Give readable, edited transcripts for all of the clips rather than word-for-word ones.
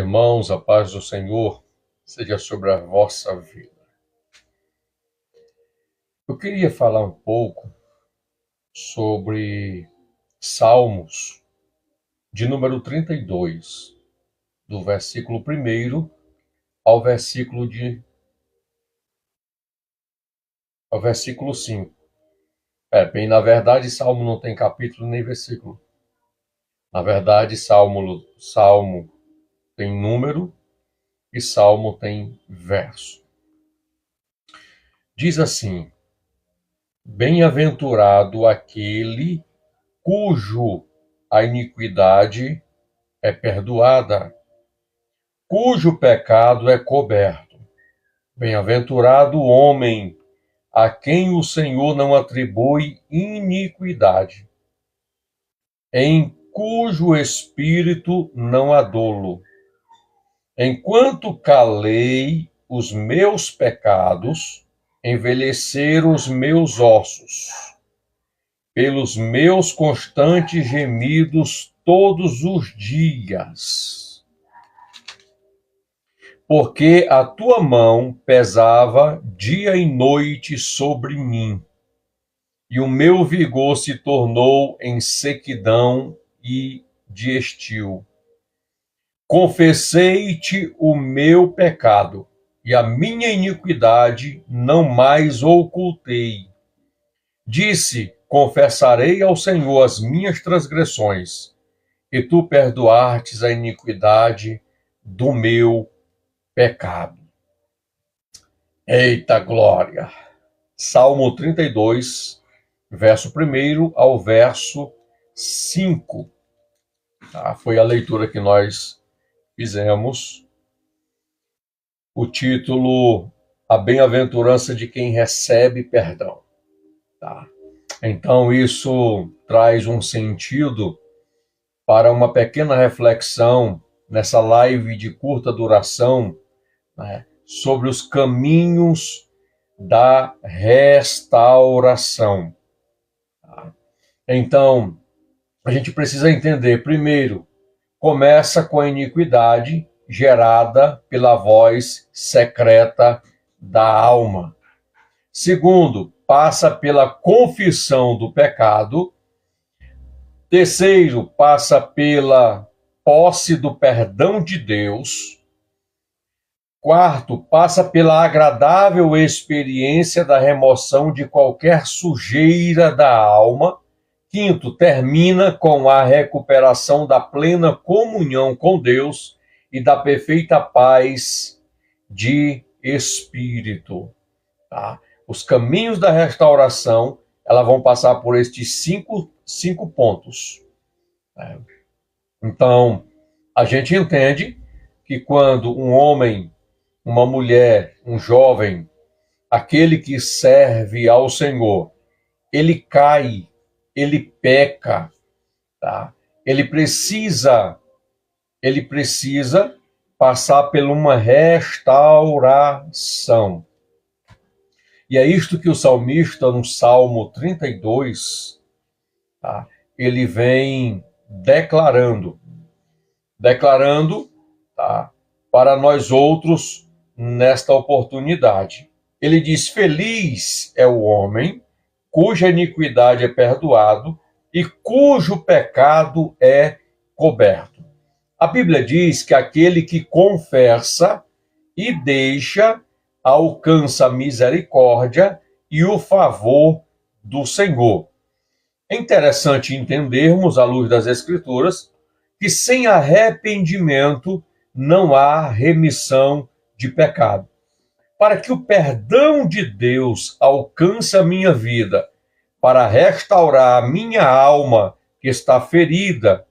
irmãos, a paz do Senhor seja sobre a vossa vida. Eu queria falar um pouco sobre Salmos, de número 32, do versículo 1 ao versículo 5. Na verdade, Salmo não tem capítulo nem versículo. Na verdade, Salmo tem número e Salmo tem verso. Diz assim: bem-aventurado aquele cujo a iniquidade é perdoada, cujo pecado é coberto. Bem-aventurado o homem a quem o Senhor não atribui iniquidade, em cujo espírito não há dolo. Enquanto calei os meus pecados, envelheceram os meus ossos, pelos meus constantes gemidos todos os dias. Porque a tua mão pesava dia e noite sobre mim, e o meu vigor se tornou em sequidão e de estio. Confessei-te o meu pecado, e a minha iniquidade não mais ocultei. Disse: confessarei ao Senhor as minhas transgressões, e tu perdoastes a iniquidade do meu pecado. Eita glória! Salmo 32, verso 1 ao verso 5. Foi a leitura que nós fizemos. O título: A Bem-aventurança de quem recebe perdão. Então, isso traz um sentido para uma pequena reflexão nessa live de curta duração, sobre os caminhos da restauração. Então, a gente precisa entender, primeiro, começa com a iniquidade gerada pela voz secreta da alma. Segundo, passa pela confissão do pecado. Terceiro, passa pela posse do perdão de Deus. Quarto, passa pela agradável experiência da remoção de qualquer sujeira da alma. Quinto, termina com a recuperação da plena comunhão com Deus e da perfeita paz de espírito. Os caminhos da restauração, elas vão passar por estes cinco pontos. Então, a gente entende que quando um homem, uma mulher, um jovem, aquele que serve ao Senhor, ele cai, ele peca, ele precisa passar por uma restauração. E é isto que o salmista, no Salmo 32, ele vem declarando para nós outros nesta oportunidade. Ele diz: feliz é o homem cuja iniquidade é perdoado e cujo pecado é coberto. A Bíblia diz que aquele que confessa e deixa alcança a misericórdia e o favor do Senhor. É interessante entendermos, à luz das Escrituras, que sem arrependimento não há remissão de pecado. Para que o perdão de Deus alcance a minha vida, para restaurar a minha alma que está ferida,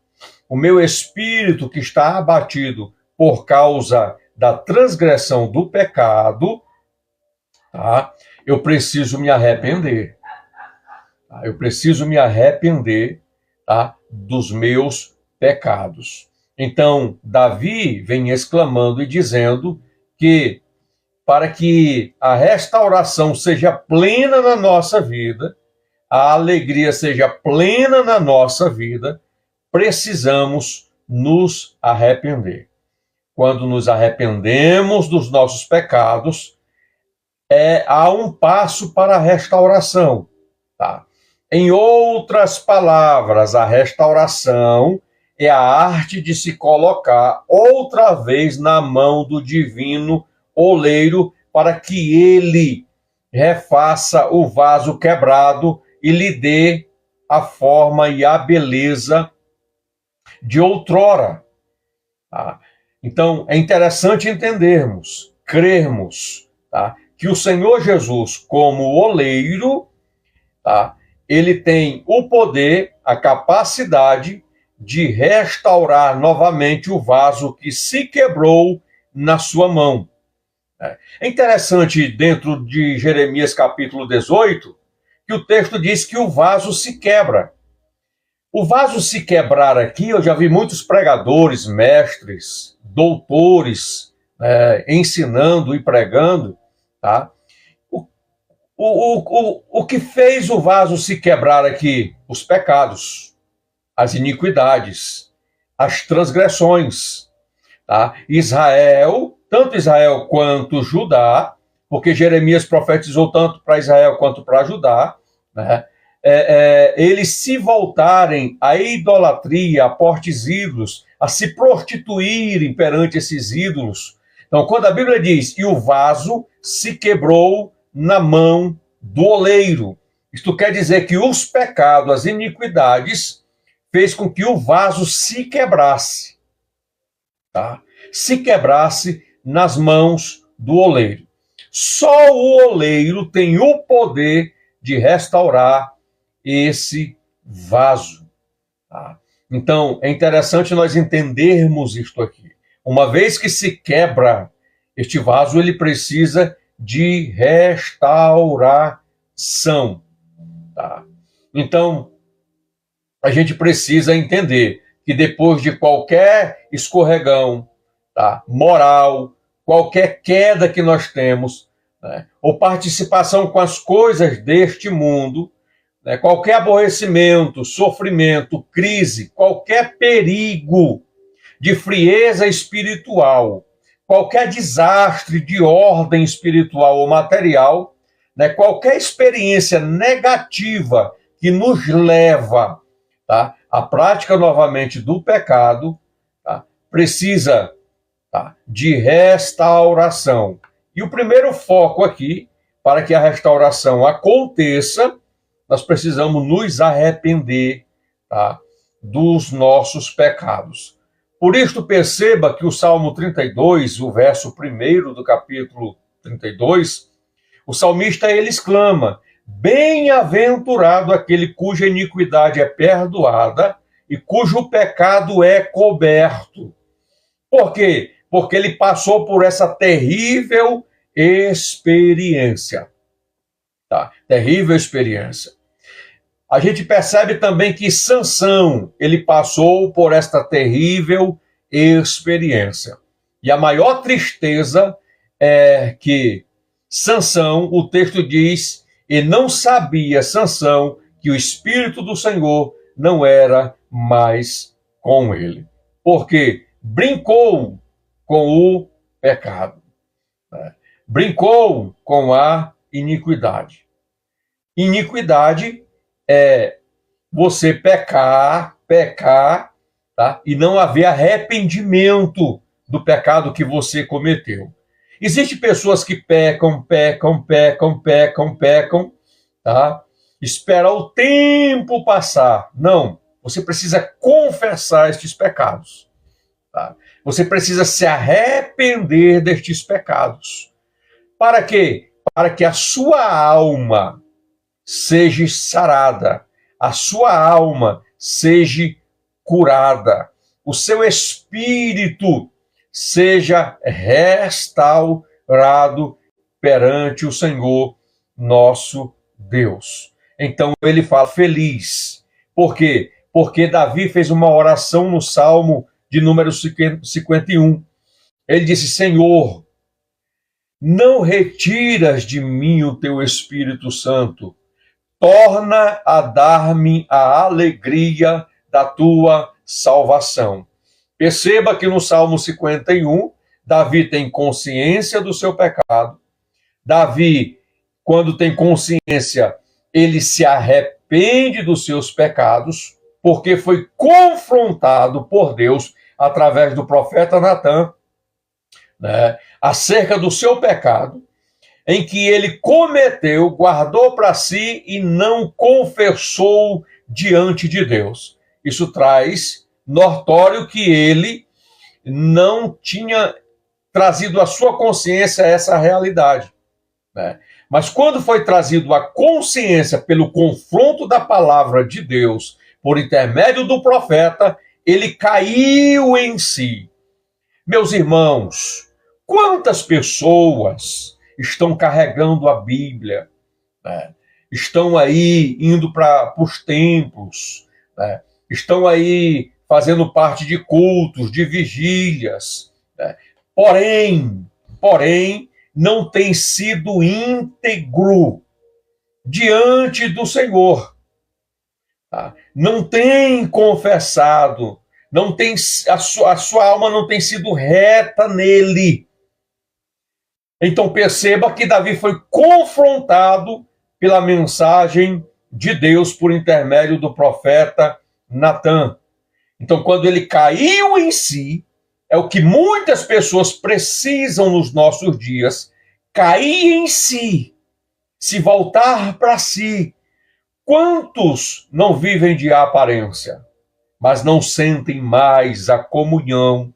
o meu espírito que está abatido por causa da transgressão do pecado, eu preciso me arrepender. Eu preciso me arrepender dos meus pecados. Então, Davi vem exclamando e dizendo que para que a restauração seja plena na nossa vida, a alegria seja plena na nossa vida, precisamos nos arrepender. quando nos arrependemos dos nossos pecados, há um passo para a restauração. Tá? Em outras palavras, a restauração é a arte de se colocar outra vez na mão do divino oleiro para que ele refaça o vaso quebrado e lhe dê a forma e a beleza de outrora. Tá? Então, é interessante entendermos, crermos, tá? Que o Senhor Jesus, como oleiro, tá? Ele tem o poder, a capacidade de restaurar novamente o vaso que se quebrou na sua mão. É interessante, dentro de Jeremias capítulo 18, que o texto diz que o vaso se quebra. O vaso se quebrar aqui, eu já vi muitos pregadores, mestres, doutores, ensinando e pregando, tá? O que fez o vaso se quebrar aqui? Os pecados, as iniquidades, as transgressões. Tá? Israel, tanto Israel quanto Judá, porque Jeremias profetizou tanto para Israel quanto para Judá, né? Eles se voltarem à idolatria, a postes ídolos, a se prostituírem perante esses ídolos. Então, quando a Bíblia diz, e o vaso se quebrou na mão do oleiro, isto quer dizer que os pecados, as iniquidades, fez com que o vaso se quebrasse, tá? Se quebrasse nas mãos do oleiro. Só o oleiro tem o poder de restaurar esse vaso. Tá? Então, é interessante nós entendermos isto aqui. Uma vez que se quebra este vaso, ele precisa de restauração. Tá? Então, a gente precisa entender que depois de qualquer escorregão, tá, moral, qualquer queda que nós temos, né, ou participação com as coisas deste mundo, né, qualquer aborrecimento, sofrimento, crise, qualquer perigo de frieza espiritual, qualquer desastre de ordem espiritual ou material, né, qualquer experiência negativa que nos leva, tá, à prática novamente do pecado, tá, precisa, tá, de restauração. E o primeiro foco aqui, para que a restauração aconteça, nós precisamos nos arrepender, tá, dos nossos pecados. Por isso, perceba que o Salmo 32, o verso 1 do capítulo 32, o salmista ele exclama: bem-aventurado aquele cuja iniquidade é perdoada e cujo pecado é coberto. Por quê? Porque ele passou por essa terrível experiência. Tá? Terrível experiência. A gente percebe também que Sansão, ele passou por esta terrível experiência. E a maior tristeza é que Sansão, o texto diz, e não sabia Sansão que o Espírito do Senhor não era mais com ele. Porque brincou com o pecado. Né? Brincou com a iniquidade. Iniquidade é você pecar, tá? E não haver arrependimento do pecado que você cometeu. Existem pessoas que pecam, tá? Espera o tempo passar. Não, você precisa confessar estes pecados. Tá? Você precisa se arrepender destes pecados. Para quê? Para que a sua alma seja sarada, a sua alma seja curada, o seu espírito seja restaurado perante o Senhor nosso Deus. Então ele fala feliz. Por quê? Porque Davi fez uma oração no Salmo de número 51. Ele disse: Senhor, não retiras de mim o teu Espírito Santo. Torna a dar-me a alegria da tua salvação. Perceba que no Salmo 51, Davi tem consciência do seu pecado. Davi, quando tem consciência, ele se arrepende dos seus pecados, porque foi confrontado por Deus através do profeta Natan, né, acerca do seu pecado, em que ele cometeu, guardou para si e não confessou diante de Deus. Isso traz notório que ele não tinha trazido à sua consciência essa realidade, né? Mas quando foi trazido à consciência pelo confronto da palavra de Deus, por intermédio do profeta, ele caiu em si. Meus irmãos, quantas pessoas estão carregando a Bíblia, né? Estão aí indo para os templos, né? Estão aí fazendo parte de cultos, de vigílias, né? Porém, não tem sido íntegro diante do Senhor, tá? Não tem confessado, não tem, a sua alma não tem sido reta nele. Então perceba que Davi foi confrontado pela mensagem de Deus por intermédio do profeta Natan. Então, quando ele caiu em si, é o que muitas pessoas precisam nos nossos dias: cair em si, se voltar para si. Quantos não vivem de aparência, mas não sentem mais a comunhão,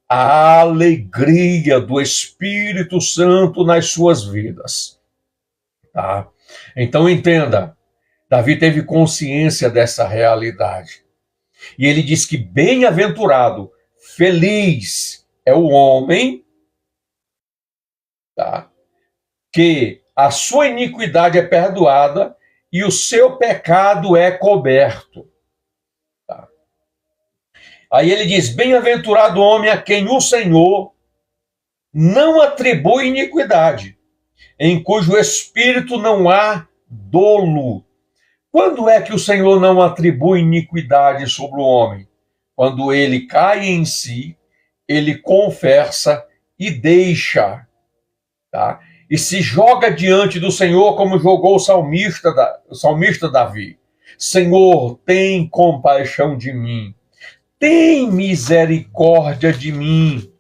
a alegria do Espírito Santo nas suas vidas, tá? Então entenda, Davi teve consciência dessa realidade. E ele diz que bem-aventurado, feliz é o homem, tá, que a sua iniquidade é perdoada e o seu pecado é coberto. Tá? Aí ele diz, bem-aventurado o homem a quem o Senhor não atribui iniquidade, em cujo espírito não há dolo. Quando é que o Senhor não atribui iniquidade sobre o homem? Quando ele cai em si, ele confessa e deixa, tá? E se joga diante do Senhor como jogou o salmista Davi. Senhor, tem compaixão de mim. Tem misericórdia de mim.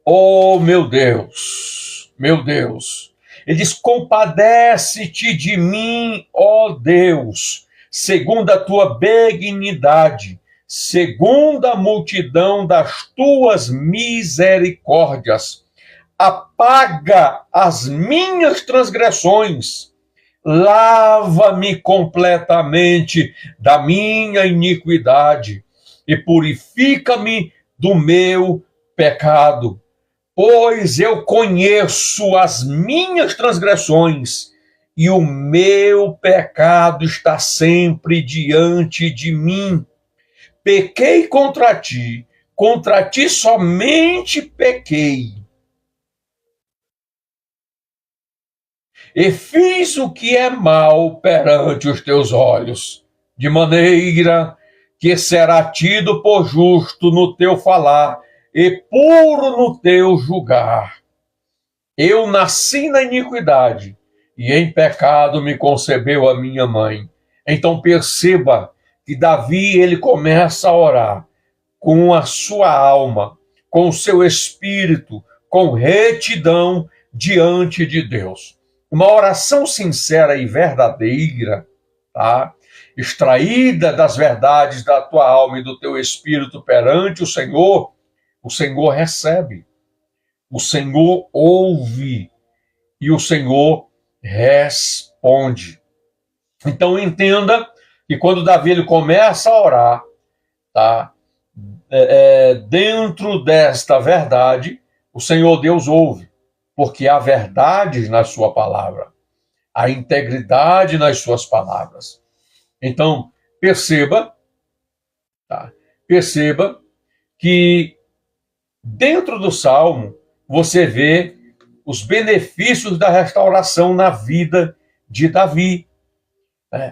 Oh, meu Deus, meu Deus. Ele diz, compadece-te de mim, ó Deus, segundo a tua benignidade, segundo a multidão das tuas misericórdias. Apaga as minhas transgressões, lava-me completamente da minha iniquidade e purifica-me do meu pecado. Pois eu conheço as minhas transgressões e o meu pecado está sempre diante de mim. Pequei contra ti somente pequei. E fiz o que é mal perante os teus olhos, de maneira que será tido por justo no teu falar e puro no teu julgar. Eu nasci na iniquidade, e em pecado me concebeu a minha mãe. Então perceba que Davi, ele começa a orar com a sua alma, com o seu espírito, com retidão diante de Deus. Uma oração sincera e verdadeira, tá? Extraída das verdades da tua alma e do teu espírito perante o Senhor recebe, o Senhor ouve e o Senhor responde. Então entenda que quando Davi ele começa a orar, tá? Dentro desta verdade, o Senhor Deus ouve, porque há verdade na sua palavra, há integridade nas suas palavras. Então perceba, tá? Perceba que dentro do Salmo, você vê os benefícios da restauração na vida de Davi.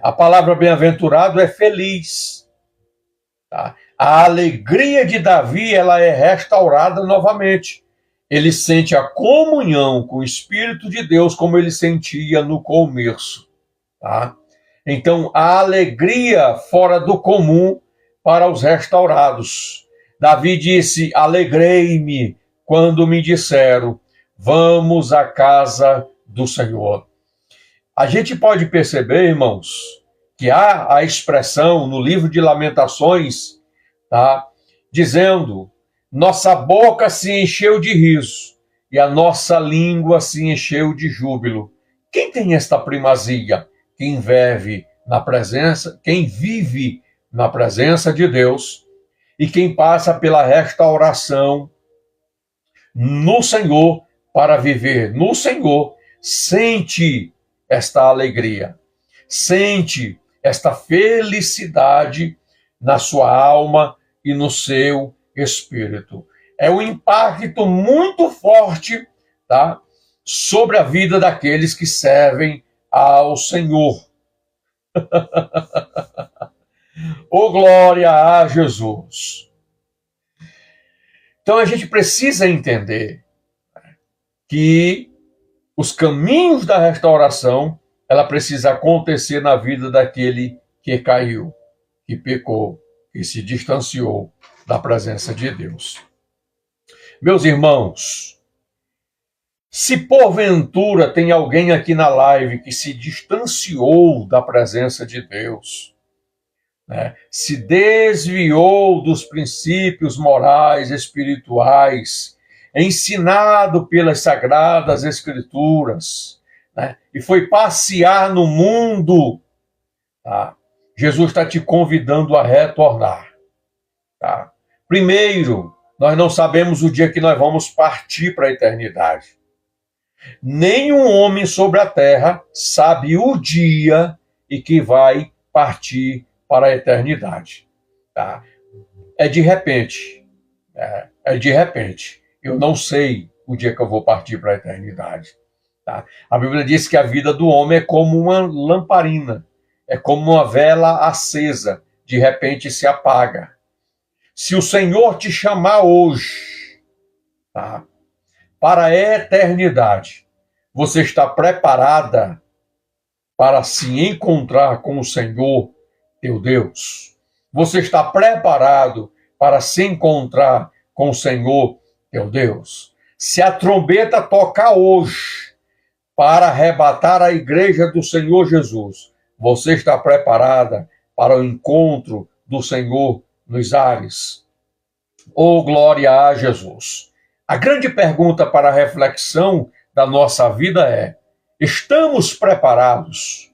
A palavra bem-aventurado é feliz. Tá? A alegria de Davi, ela é restaurada novamente. Ele sente a comunhão com o Espírito de Deus como ele sentia no começo. Tá? Então, a alegria fora do comum para os restaurados. Davi disse: alegrei-me quando me disseram, vamos à casa do Senhor. A gente pode perceber, irmãos, que há a expressão no livro de Lamentações, tá? Dizendo, nossa boca se encheu de riso e a nossa língua se encheu de júbilo. Quem tem esta primazia? Quem vive na presença de Deus e quem passa pela restauração no Senhor para viver no Senhor, sente esta alegria, sente esta felicidade na sua alma e no seu espírito. É um impacto muito forte, tá, sobre a vida daqueles que servem ao Senhor. Oh, glória a Jesus! Então a gente precisa entender que os caminhos da restauração, ela precisa acontecer na vida daquele que caiu, que pecou, que se distanciou da presença de Deus. Meus irmãos, se porventura tem alguém aqui na live que se distanciou da presença de Deus, né, se desviou dos princípios morais, espirituais, ensinado pelas Sagradas Escrituras, né, e foi passear no mundo, tá? Jesus está te convidando a retornar. Tá? Primeiro, nós não sabemos o dia que nós vamos partir para a eternidade. Nenhum homem sobre a terra sabe o dia em que vai partir para a eternidade. Tá? É de repente. É de repente. Eu não sei o dia que eu vou partir para a eternidade. Tá? A Bíblia diz que a vida do homem é como uma lamparina, é como uma vela acesa, de repente se apaga. Se o Senhor te chamar hoje, tá, para a eternidade, você está preparada para se encontrar com o Senhor, teu Deus? Você está preparado para se encontrar com o Senhor, teu Deus? Se a trombeta tocar hoje para arrebatar a igreja do Senhor Jesus, você está preparada para o encontro do Senhor nos ares? Oh, glória a Jesus! A grande pergunta para a reflexão da nossa vida é: estamos preparados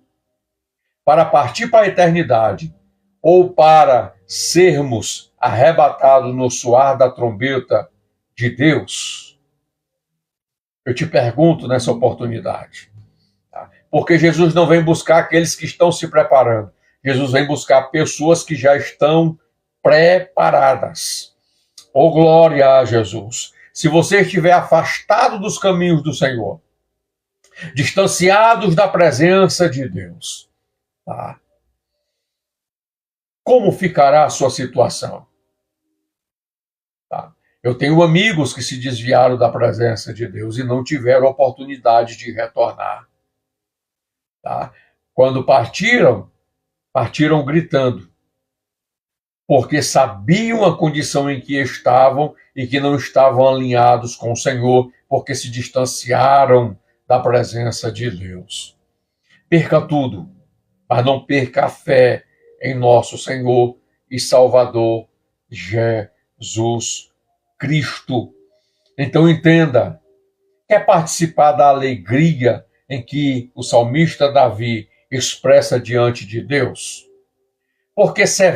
para partir para a eternidade ou para sermos arrebatados no soar da trombeta de Deus? Eu te pergunto nessa oportunidade. Tá? Porque Jesus não vem buscar aqueles que estão se preparando. Jesus vem buscar pessoas que já estão preparadas. Oh, glória a Jesus! Se você estiver afastado dos caminhos do Senhor, distanciados da presença de Deus, tá? Como ficará a sua situação? Tá? Eu tenho amigos que se desviaram da presença de Deus e não tiveram oportunidade de retornar. Tá? Quando partiram gritando, porque sabiam a condição em que estavam e que não estavam alinhados com o Senhor, porque se distanciaram da presença de Deus. Perca tudo, mas não perca a fé em nosso Senhor e Salvador Jesus Cristo. Então entenda, quer participar da alegria em que o salmista Davi expressa diante de Deus? Porque ser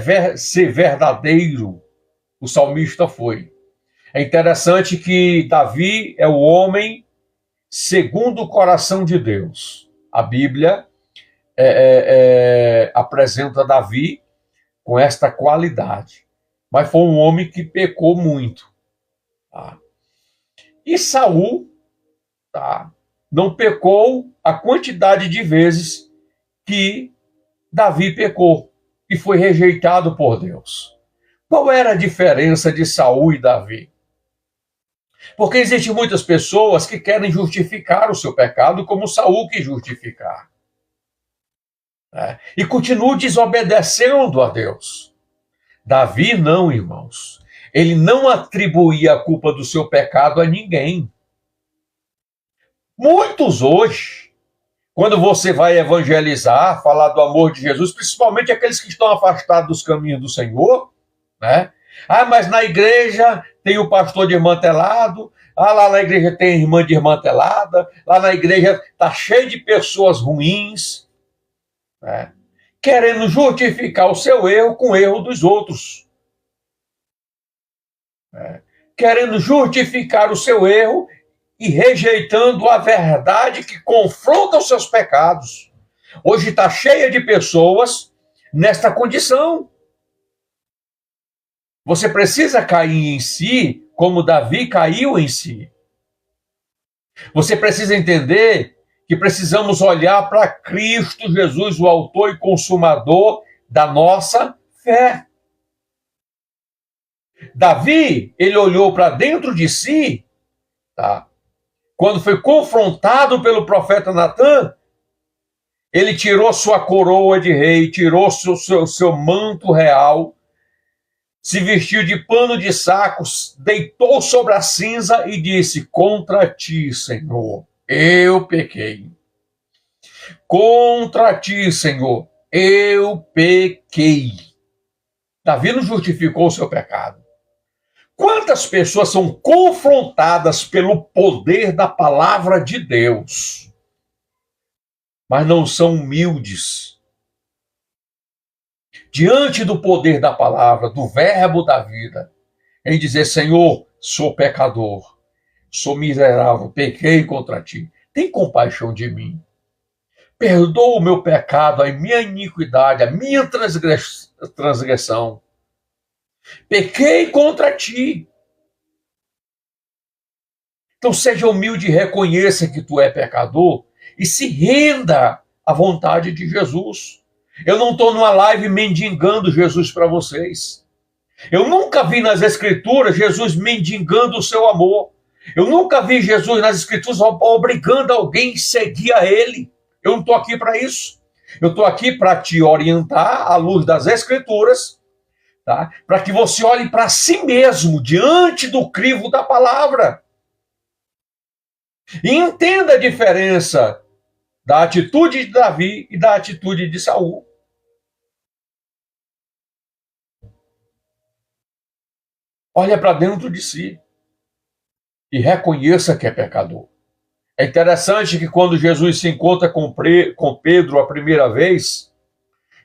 verdadeiro, o salmista foi. É interessante que Davi é o homem segundo o coração de Deus. A Bíblia apresenta Davi com esta qualidade. Mas foi um homem que pecou muito. Tá? E Saul, tá, não pecou a quantidade de vezes que Davi pecou e foi rejeitado por Deus. Qual era a diferença de Saul e Davi? Porque existem muitas pessoas que querem justificar o seu pecado como Saul quis justificar. E continua desobedecendo a Deus. Davi não, irmãos. Ele não atribuía a culpa do seu pecado a ninguém. Muitos hoje, quando você vai evangelizar, falar do amor de Jesus, principalmente aqueles que estão afastados dos caminhos do Senhor, né? Mas na igreja tem o pastor desmantelado, lá na igreja tem a irmã desmantelada, lá na igreja está cheio de pessoas ruins, né? Querendo justificar o seu erro com o erro dos outros. Querendo justificar o seu erro e rejeitando a verdade que confronta os seus pecados. Hoje está cheia de pessoas nesta condição. Você precisa cair em si como Davi caiu em si. Você precisa entender que precisamos olhar para Cristo Jesus, o autor e consumador da nossa fé. Davi, ele olhou para dentro de si, tá? Quando foi confrontado pelo profeta Natã, ele tirou sua coroa de rei, tirou seu manto real, se vestiu de pano de sacos, deitou sobre a cinza e disse: contra ti, Senhor, eu pequei. Contra ti, Senhor, eu pequei. Davi não justificou o seu pecado. Quantas pessoas são confrontadas pelo poder da palavra de Deus, mas não são humildes diante do poder da palavra, do verbo da vida, em dizer: Senhor, sou pecador, sou miserável, pequei contra ti, tem compaixão de mim, perdoa o meu pecado, a minha iniquidade, a minha transgressão, pequei contra ti. Então seja humilde e reconheça que tu é pecador e se renda à vontade de Jesus. Eu não estou numa live mendigando Jesus para vocês. Eu nunca vi nas Escrituras Jesus mendigando o seu amor. Eu nunca vi Jesus nas Escrituras obrigando alguém a seguir a Ele. Eu não estou aqui para isso. Eu estou aqui para te orientar à luz das Escrituras, tá? Para que você olhe para si mesmo diante do crivo da palavra. E entenda a diferença da atitude de Davi e da atitude de Saul. Olha para dentro de si e reconheça que é pecador. É interessante que quando Jesus se encontra com Pedro a primeira vez,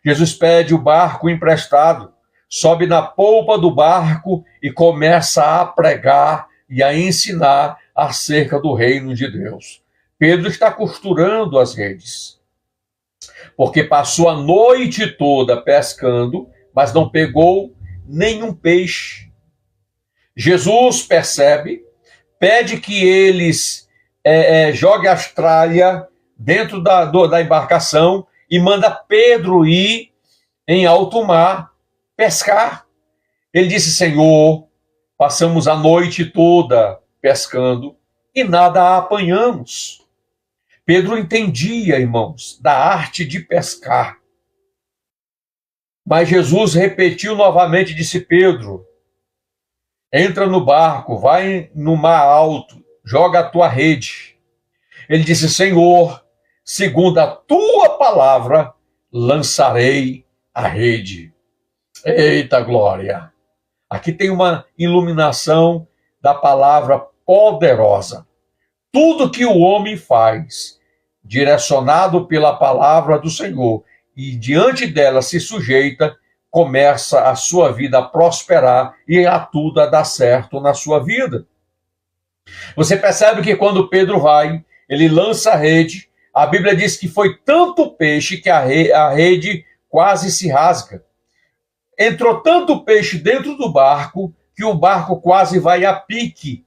Jesus pede o barco emprestado, sobe na polpa do barco e começa a pregar e a ensinar acerca do reino de Deus. Pedro está costurando as redes, porque passou a noite toda pescando, mas não pegou nenhum peixe. Jesus percebe, pede que eles joguem as tralhas dentro da embarcação e manda Pedro ir em alto mar pescar. Ele disse: Senhor, passamos a noite toda pescando e nada apanhamos. Pedro entendia, irmãos, da arte de pescar. Mas Jesus repetiu novamente, disse: Pedro, entra no barco, vai no mar alto, joga a tua rede. Ele disse: Senhor, segundo a tua palavra, lançarei a rede. Eita glória! Aqui tem uma iluminação da palavra poderosa. Tudo que o homem faz, direcionado pela palavra do Senhor, e diante dela se sujeita, começa a sua vida a prosperar e a tudo a dar certo na sua vida. Você percebe que quando Pedro vai, ele lança a rede, a Bíblia diz que foi tanto peixe que a rede quase se rasga. Entrou tanto peixe dentro do barco que o barco quase vai a pique.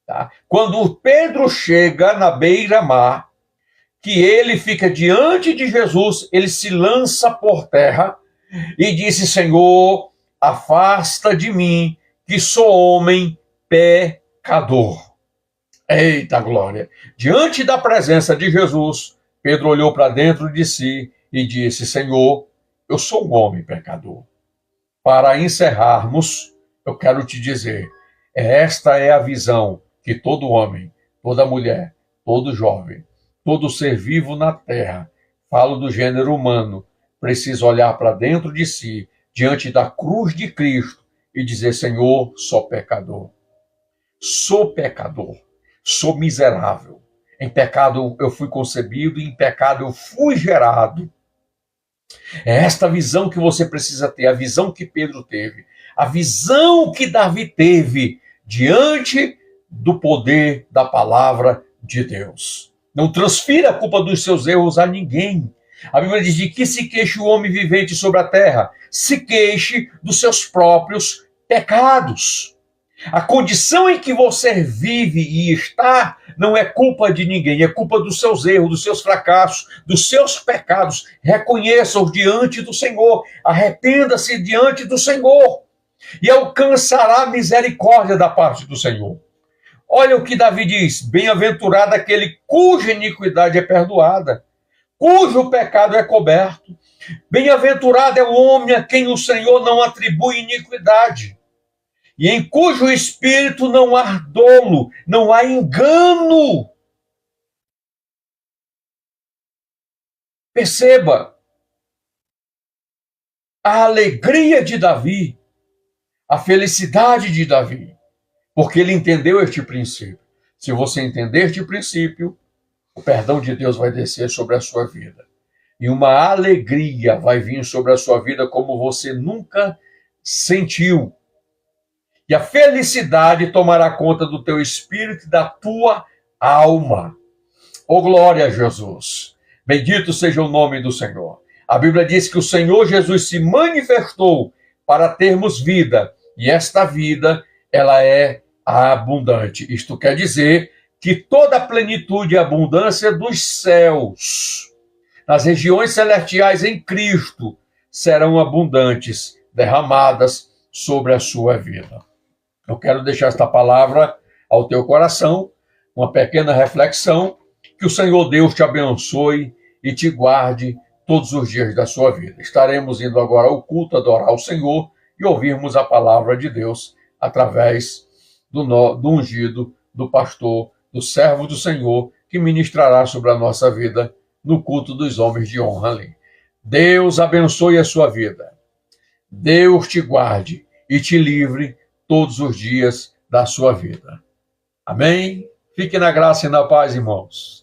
Tá? Quando Pedro chega na beira-mar, que ele fica diante de Jesus, ele se lança por terra e disse: Senhor, afasta de mim, que sou homem pecador. Eita glória! Diante da presença de Jesus, Pedro olhou para dentro de si e disse: Senhor, eu sou um homem pecador. Para encerrarmos, eu quero te dizer, esta é a visão que todo homem, toda mulher, todo jovem, todo ser vivo na terra, falo do gênero humano, precisa olhar para dentro de si, diante da cruz de Cristo, e dizer: Senhor, sou pecador. Sou pecador. Sou miserável. Em pecado eu fui concebido e em pecado eu fui gerado. É esta visão que você precisa ter, a visão que Pedro teve, a visão que Davi teve diante do poder da palavra de Deus. Não transfira a culpa dos seus erros a ninguém. A Bíblia diz: de que se queixe o homem vivente sobre a terra? Se queixe dos seus próprios pecados. A condição em que você vive e está não é culpa de ninguém, é culpa dos seus erros, dos seus fracassos, dos seus pecados. Reconheça-os diante do Senhor, arrependa-se diante do Senhor e alcançará misericórdia da parte do Senhor. Olha o que Davi diz: bem-aventurado aquele cuja iniquidade é perdoada, cujo pecado é coberto. Bem-aventurado é o homem a quem o Senhor não atribui iniquidade, e em cujo espírito não há dolo, não há engano. Perceba a alegria de Davi, a felicidade de Davi, porque ele entendeu este princípio. Se você entender este princípio, o perdão de Deus vai descer sobre a sua vida. E uma alegria vai vir sobre a sua vida como você nunca sentiu. E a felicidade tomará conta do teu espírito e da tua alma. Oh, glória a Jesus! Bendito seja o nome do Senhor. A Bíblia diz que o Senhor Jesus se manifestou para termos vida. E esta vida, ela é abundante. Isto quer dizer que toda a plenitude e abundância dos céus, nas regiões celestiais em Cristo, serão abundantes, derramadas sobre a sua vida. Eu quero deixar esta palavra ao teu coração, uma pequena reflexão, que o Senhor Deus te abençoe e te guarde todos os dias da sua vida. Estaremos indo agora ao culto adorar ao Senhor e ouvirmos a palavra de Deus através do ungido, do pastor, do servo do Senhor, que ministrará sobre a nossa vida no culto dos homens de honra ali. Deus abençoe a sua vida. Deus te guarde e te livre todos os dias da sua vida. Amém? Fique na graça e na paz, irmãos.